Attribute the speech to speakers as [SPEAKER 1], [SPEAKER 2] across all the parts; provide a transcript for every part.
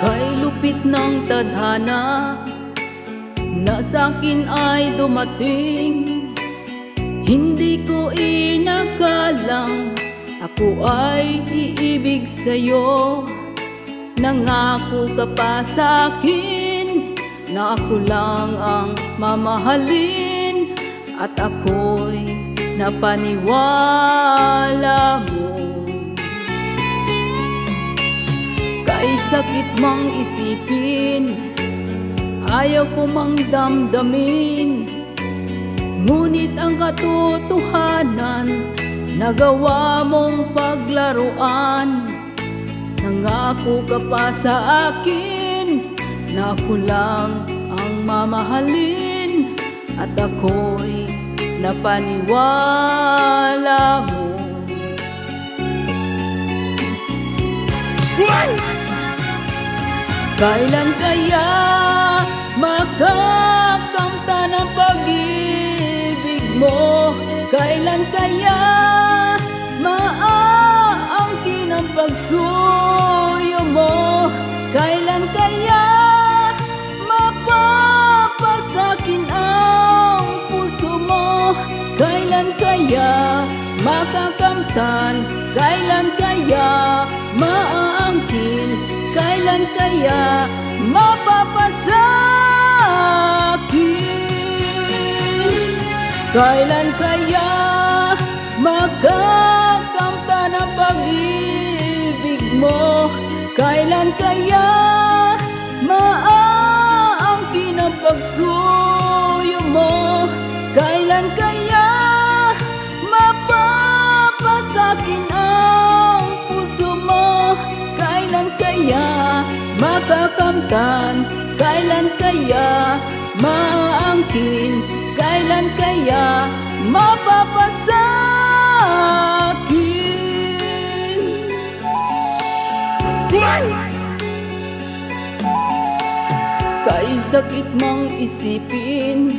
[SPEAKER 1] Kay lupit ng tadhana na sa'kin ay dumating. Hindi ko inakalang ako ay iibig sa'yo. Nangako ka pa sa'kin na ako lang ang mamahalin, at ako'y napaniwala mo. Kay sakit mang isipin, ayaw ko mang damdamin, ngunit ang katotohanan nagawa mong paglaruan. Nangako ka pa sa akin na ako lang ang mamahalin, at ako'y napaniwala mo. Kailan kaya makakamta ng pag-ibig mo? Kailan kaya maaangkin ang pagsuyo mo? Kailan kaya mapapasakin ang puso mo? Kailan kaya makakamtan? Kailan kaya maaangkin? Kailan kaya mapapasakin? Kailan kaya makakamta ng pag-ibig mo? Kailan kaya maaangkin ang pagsuyo mo? Kailan kaya mapapasakin ang puso mo? Kailan kaya makakamtan? Kailan kaya maaangkin? Kailan kaya mapapasakin? Kay sakit mang isipin,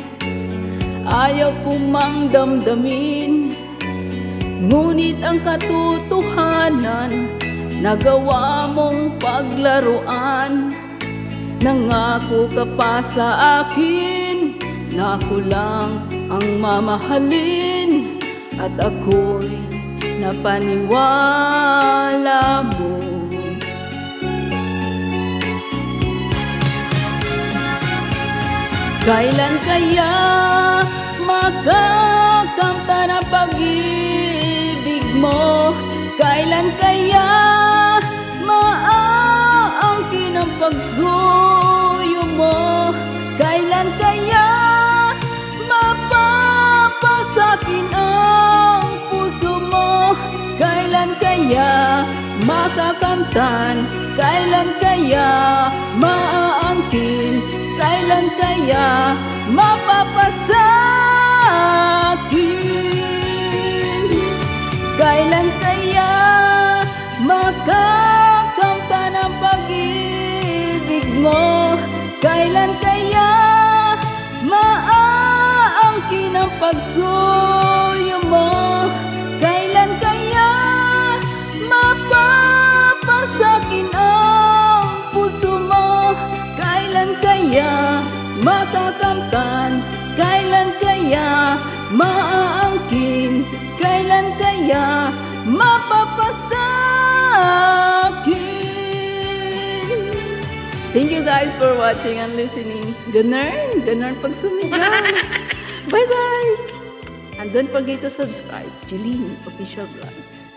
[SPEAKER 1] ayaw ko mang damdamin, ngunit ang katotohanan nagawa mong paglaruan. Nangako ka pa sa akin na ako lang ang mamahalin, at ako'y napaniwala mo. Kailan kaya makakamta ng pag-ibig mo? Kailan kaya maaangkin ang pagsuyo mo? Kailan kaya mapapasakin ang puso mo? Kailan kaya makakamtan? Kailan kaya maaangkin? Kailan kaya mapapasakin? Kailan kaya makakamta ng pag-ibig mo? Kailan kaya maaangkin ang pagsuyo mo? Kailan kaya mapapasakin ang puso mo? Kailan kaya makakamtan? Kailan kaya maaangkin? Kailan kaya mapapasakin? Thank you guys for watching and listening. Ganun pag sumigaw. Bye bye! And don't forget to subscribe, Jeline Official Vlogs.